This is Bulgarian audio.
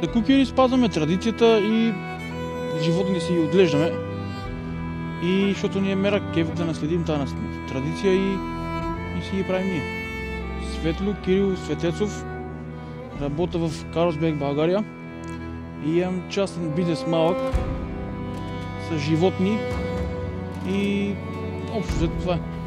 Да кукери спазваме традицията и животните си ги отглеждаме. И защото ни е мерак кеф да наследим тази традиция и си ги правим ние. Светло Кирил Светецов, работя в Карлсберг, България и имам частен бизнес малък с животни и общо взето това е.